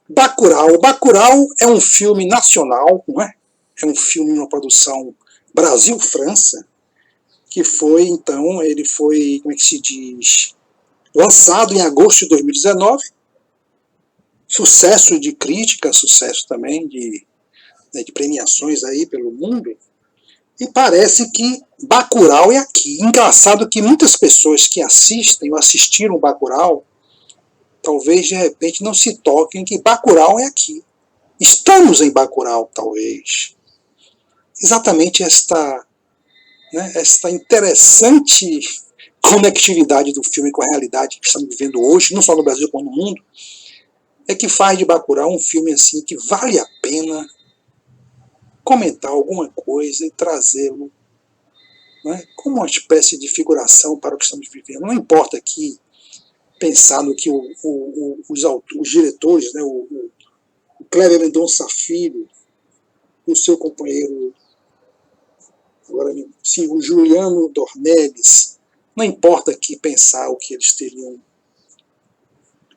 Bacurau. Bacurau é um filme nacional, não é? É um filme, uma produção Brasil-França, que foi, então, ele foi, como é que se diz, lançado em agosto de 2019, sucesso de crítica, sucesso também de premiações aí pelo mundo, e parece que Bacurau é aqui. Engraçado que muitas pessoas que assistem ou assistiram Bacurau, talvez de repente não se toquem que Bacurau é aqui. Estamos em Bacurau, talvez. Exatamente esta interessante conectividade do filme com a realidade que estamos vivendo hoje, não só no Brasil como no mundo, é que faz de Bacurau um filme assim que vale a pena comentar alguma coisa e trazê-lo, né, como uma espécie de figuração para o que estamos vivendo. Não importa aqui pensar no que os diretores, né, o Kleber Mendonça Filho, o seu companheiro, agora sim, o Juliano Dornelles, não importa aqui pensar o que eles teriam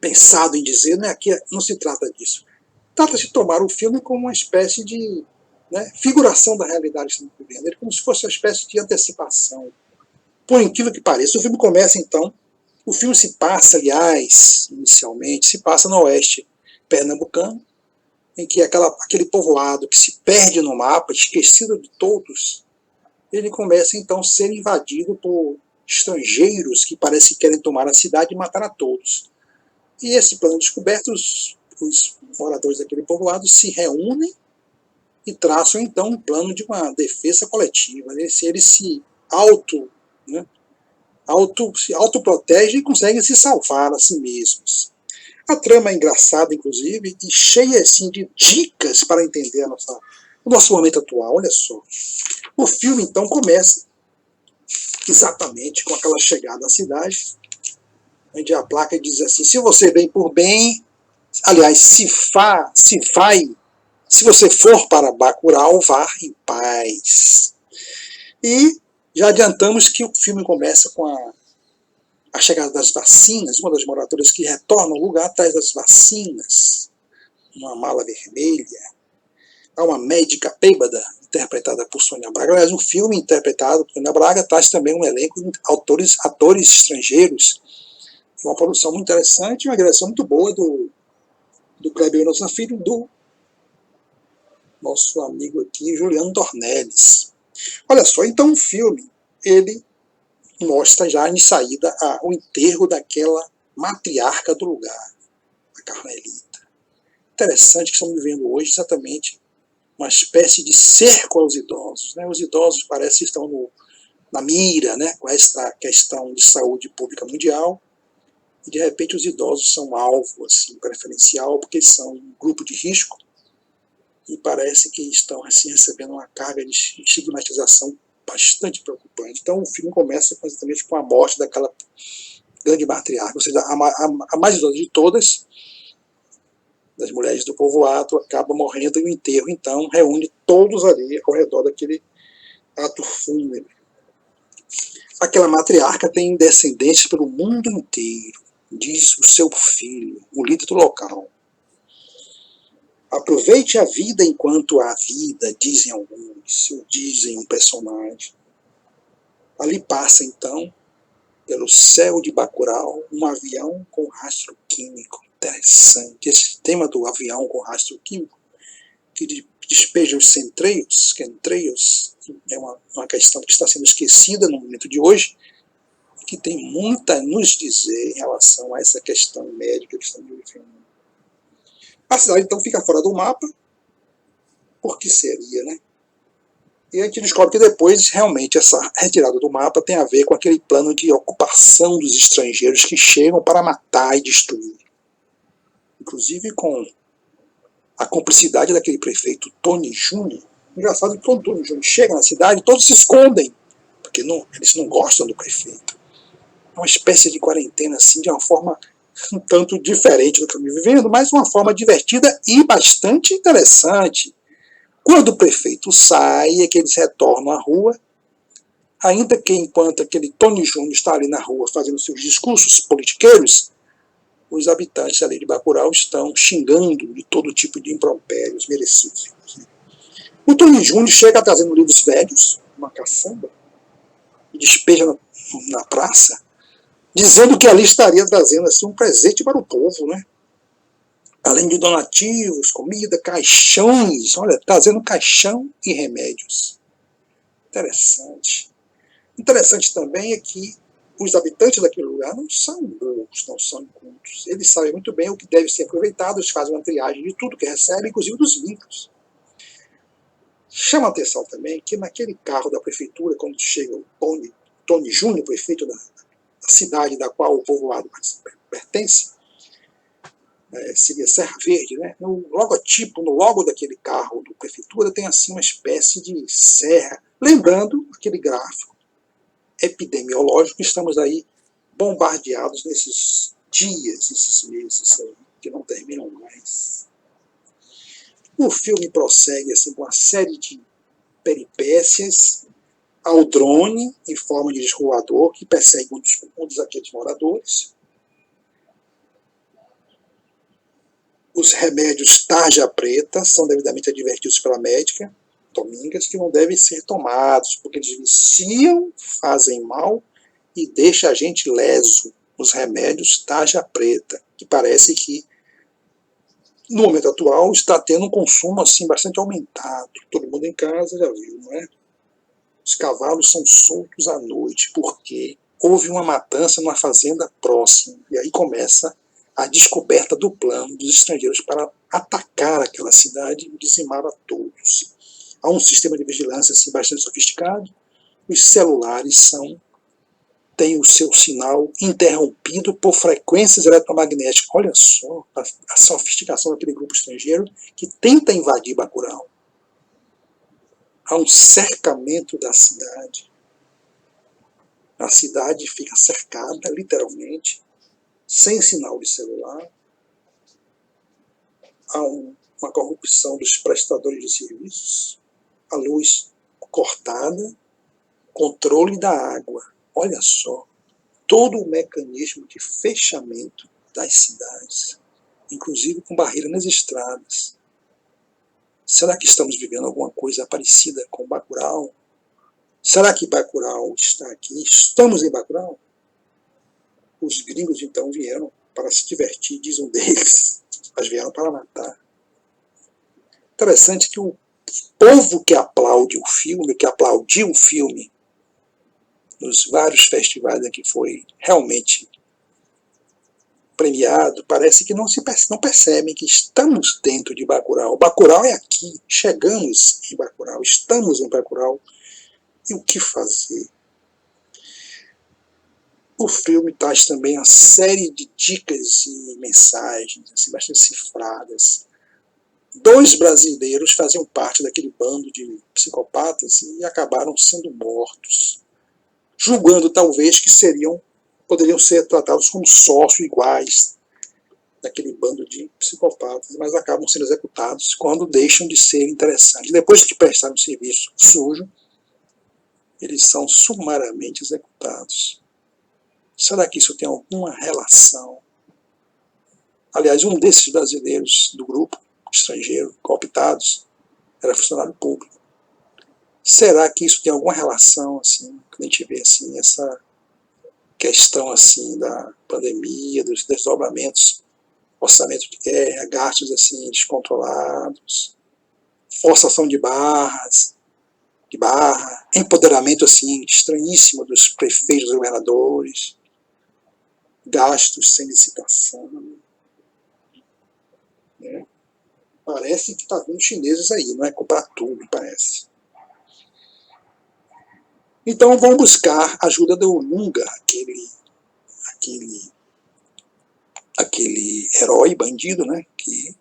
pensado em dizer, né, aqui não se trata disso. Trata-se de tomar o filme como uma espécie de, né, figuração da realidade que estamos vivendo, ele como se fosse uma espécie de antecipação. Por incrível que pareça, o filme começa então, o filme se passa, aliás, inicialmente, se passa no oeste pernambucano, em que aquele povoado que se perde no mapa, esquecido de todos, ele começa então a ser invadido por estrangeiros que parece que querem tomar a cidade e matar a todos. E esse plano descoberto, os moradores daquele povoado se reúnem e traçam então um plano de uma defesa coletiva. Eles se autoprotegem e conseguem se salvar a si mesmos. A trama é engraçada, inclusive, e cheia assim, de dicas para entender o nosso momento atual. Olha só. O filme, então, começa exatamente com aquela chegada à cidade, onde a placa diz assim, se você vem por bem, aliás, se você for para Bacurau, vá em paz. E já adiantamos que o filme começa com a chegada das vacinas, uma das moradoras que retorna ao lugar atrás das vacinas, uma mala vermelha. Há uma médica bêbada, interpretada por Sônia Braga. Aliás, um filme interpretado por Sônia Braga traz também um elenco de atores estrangeiros. Uma produção muito interessante, uma direção muito boa do Kleber Mendonça Filho, do nosso amigo aqui, Juliano Dornelles. Olha só, então o filme, ele mostra já de saída o enterro daquela matriarca do lugar, a Carmelita. Interessante que estamos vivendo hoje exatamente uma espécie de cerco aos idosos. Né? Os idosos parece que estão na mira, né, com esta questão de saúde pública mundial, e de repente os idosos são alvo assim, preferencial, porque são um grupo de risco, e parece que estão assim, recebendo uma carga de estigmatização bastante preocupante. Então o filme começa exatamente com a morte daquela grande matriarca, ou seja, a mais idosa de todas, das mulheres do povoado, acaba morrendo, e o enterro então reúne todos ali ao redor daquele ato fúnebre. Aquela matriarca tem descendentes pelo mundo inteiro, diz o seu filho, o líder do local. Aproveite a vida enquanto há vida, dizem alguns, ou dizem um personagem. Ali passa, então, pelo céu de Bacurau, um avião com rastro químico. Interessante. Esse tema do avião com rastro químico, que despeja os chemtrails, é uma questão que está sendo esquecida no momento de hoje, que tem muito a nos dizer em relação a essa questão médica que estamos vivendo. A cidade, então, fica fora do mapa. Por que seria, né? E a gente descobre que depois, realmente, essa retirada do mapa tem a ver com aquele plano de ocupação dos estrangeiros que chegam para matar e destruir. Inclusive com a cumplicidade daquele prefeito Tony Júnior. Engraçado que quando Tony Júnior chega na cidade, todos se escondem, porque eles não gostam do prefeito. É uma espécie de quarentena, assim, de uma forma um tanto diferente do que eu estou vivendo, mas uma forma divertida e bastante interessante. Quando o prefeito sai, é que eles retornam à rua, ainda que enquanto aquele Tony Júnior está ali na rua fazendo seus discursos politiqueiros, os habitantes ali de Bacurau estão xingando de todo tipo de impropérios merecidos. O Tony Júnior chega trazendo livros velhos, uma caçamba, e despeja na praça, dizendo que ali estaria trazendo assim, um presente para o povo, né? Além de donativos, comida, caixões, olha, trazendo caixão e remédios. Interessante. Interessante também é que os habitantes daquele lugar não são burros, não são incultos. Eles sabem muito bem o que deve ser aproveitado, eles fazem uma triagem de tudo que recebem, inclusive dos livros. Chama a atenção também que naquele carro da prefeitura, quando chega o Tony Júnior, prefeito da cidade da qual o povoado pertence, seria Serra Verde, né? No logotipo, no logo daquele carro da prefeitura, tem assim uma espécie de serra, lembrando aquele gráfico epidemiológico que estamos aí bombardeados nesses dias, esses meses aí, que não terminam mais. O filme prossegue assim, com uma série de peripécias, ao drone em forma de escoador que persegue um dos aqueles moradores. Os remédios tarja preta são devidamente advertidos pela médica Domingas que não devem ser tomados, porque eles viciam, fazem mal e deixam a gente leso. Os remédios tarja preta, que parece que no momento atual está tendo um consumo assim bastante aumentado. Todo mundo em casa já viu, não é? Os cavalos são soltos à noite porque houve uma matança numa fazenda próxima. E aí começa a descoberta do plano dos estrangeiros para atacar aquela cidade e dizimar a todos. Há um sistema de vigilância assim, bastante sofisticado. Os celulares têm o seu sinal interrompido por frequências eletromagnéticas. Olha só a sofisticação daquele grupo estrangeiro que tenta invadir Bacurau. Há um cercamento da cidade. A cidade fica cercada, literalmente, sem sinal de celular. Há uma corrupção dos prestadores de serviços, a luz cortada, controle da água. Olha só, todo o mecanismo de fechamento das cidades, inclusive com barreira nas estradas. Será que estamos vivendo alguma coisa parecida com Bacurau? Será que Bacurau está aqui? Estamos em Bacurau? Os gringos, então, vieram para se divertir, diz um deles, mas vieram para matar. Interessante que o povo que aplaude o filme, que aplaudiu o filme nos vários festivais em que foi realmente premiado, parece que não percebem que estamos dentro de Bacurau. Bacurau é aqui, chegamos em Bacurau, estamos em Bacurau. E o que fazer? O filme traz também uma série de dicas e mensagens assim, bastante cifradas. 2 brasileiros faziam parte daquele bando de psicopatas e acabaram sendo mortos, julgando talvez que poderiam ser tratados como sócios iguais daquele bando de psicopatas, mas acabam sendo executados quando deixam de ser interessantes. Depois que prestaram um serviço sujo, eles são sumariamente executados. Será que isso tem alguma relação? Aliás, um desses brasileiros do grupo estrangeiro, cooptados, era funcionário público. Será que isso tem alguma relação, assim, que a gente vê assim, essa questão assim da pandemia, dos desdobramentos, orçamento de guerra, gastos assim descontrolados, forçação de barra, empoderamento assim estranhíssimo dos prefeitos e governadores, gastos sem licitação, né? Parece que está vindo chineses aí, não é comprar tudo, parece. Então vão buscar a ajuda do Lunga, aquele herói bandido, né, que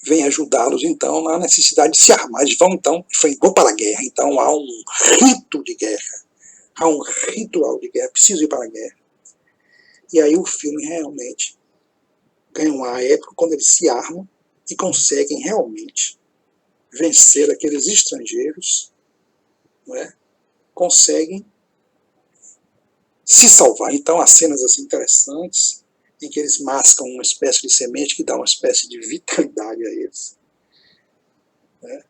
vem ajudá-los então na necessidade de se armar. Eles vão então para a guerra. Então há um rito de guerra, há um ritual de guerra. Preciso ir para a guerra. E aí o filme realmente ganha uma época quando eles se armam e conseguem realmente vencer aqueles estrangeiros, não é? Conseguem se salvar. Então há cenas assim interessantes, em que eles mascam uma espécie de semente que dá uma espécie de vitalidade a eles. Né?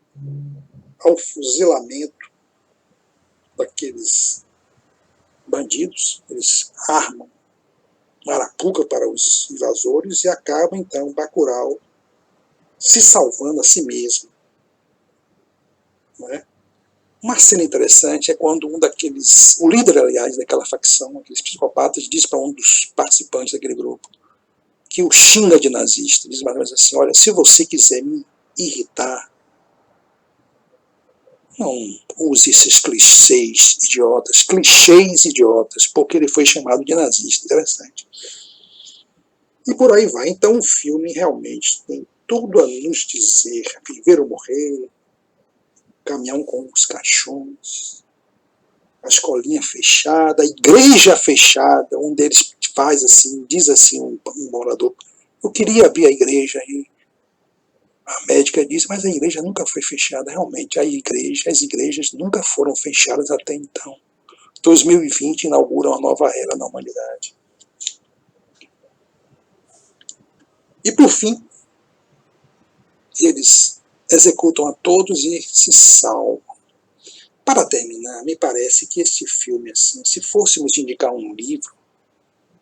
Ao fuzilamento daqueles bandidos, eles armam uma arapuca para os invasores e acaba, então, Bacurau se salvando a si mesmo. Não é? Uma cena interessante é quando um daqueles, o líder, aliás, daquela facção, aqueles psicopatas, diz para um dos participantes daquele grupo, que o xinga de nazista, diz mais ou menos assim, olha, se você quiser me irritar, não use esses clichês idiotas, porque ele foi chamado de nazista. Interessante. E por aí vai. Então o filme realmente tem tudo a nos dizer: viver ou morrer, caminhão com os caixões, a escolinha fechada, a igreja fechada. Um deles faz assim, diz assim, um morador, eu queria abrir a igreja. E a médica disse, mas a igreja nunca foi fechada. Realmente, as igrejas nunca foram fechadas até então. 2020 inaugura uma nova era na humanidade. E por fim, eles executam a todos e se salvam. Para terminar, me parece que este filme, assim, se fôssemos indicar um livro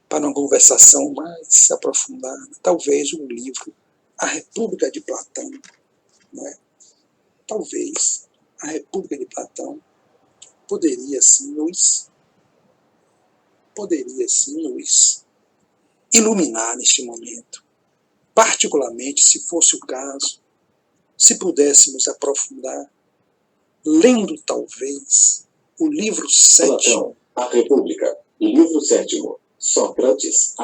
para uma conversação mais aprofundada, talvez um livro, A República de Platão, não é? Talvez A República de Platão poderia sim nos iluminar neste momento, particularmente se fosse o caso, se pudéssemos aprofundar, lendo talvez o livro 7º. A República, livro 7º, Sócrates.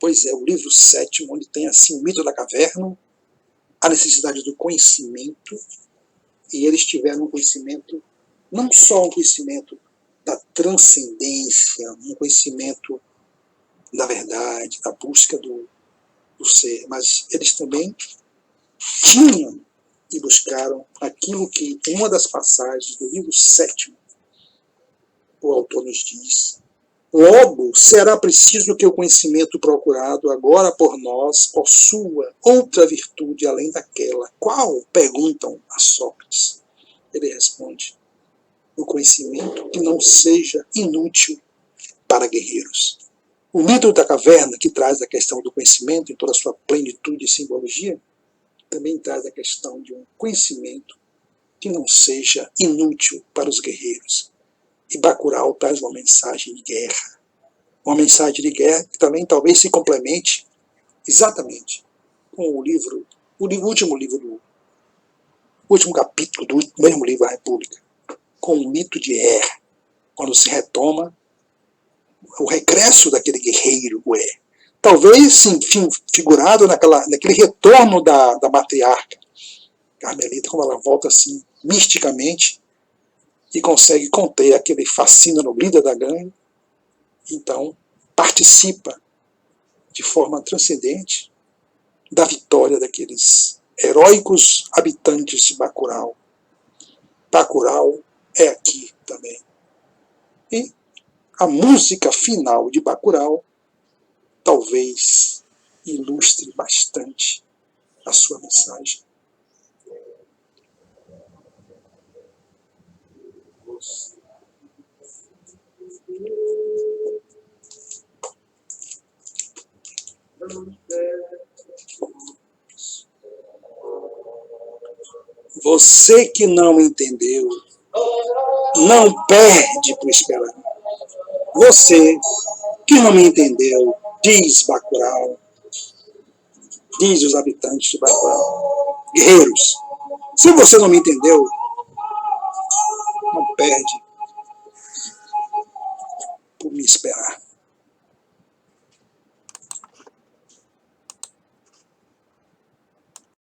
Pois é, o livro 7º, onde tem assim o mito da caverna, a necessidade do conhecimento, e eles tiveram um conhecimento, não só um conhecimento da transcendência, um conhecimento da verdade, da busca do ser, mas eles também tinham e buscaram aquilo que, em uma das passagens do livro 7º, o autor nos diz: logo será preciso que o conhecimento procurado agora por nós possua outra virtude além daquela. Qual? Perguntam a Sócrates. Ele responde: o conhecimento que não seja inútil para guerreiros. O mito da caverna, que traz a questão do conhecimento em toda a sua plenitude e simbologia, também traz a questão de um conhecimento que não seja inútil para os guerreiros. E Bacurau traz uma mensagem de guerra. Uma mensagem de guerra que também talvez se complemente exatamente com o último capítulo do mesmo livro, A República, com o mito de quando se retoma o regresso daquele guerreiro, talvez sim, figurado naquele retorno da matriarca Carmelita, como ela volta assim, misticamente, e consegue conter aquele fascínio no líder da gangue, então participa de forma transcendente da vitória daqueles heróicos habitantes de Bacurau. Bacurau é aqui também. E a música final de Bacurau talvez ilustre bastante a sua mensagem. Você que não entendeu, não perde por esperar. Você que não me entendeu, diz Bacurau, diz os habitantes de Bacurau, guerreiros, se você não me entendeu, não perde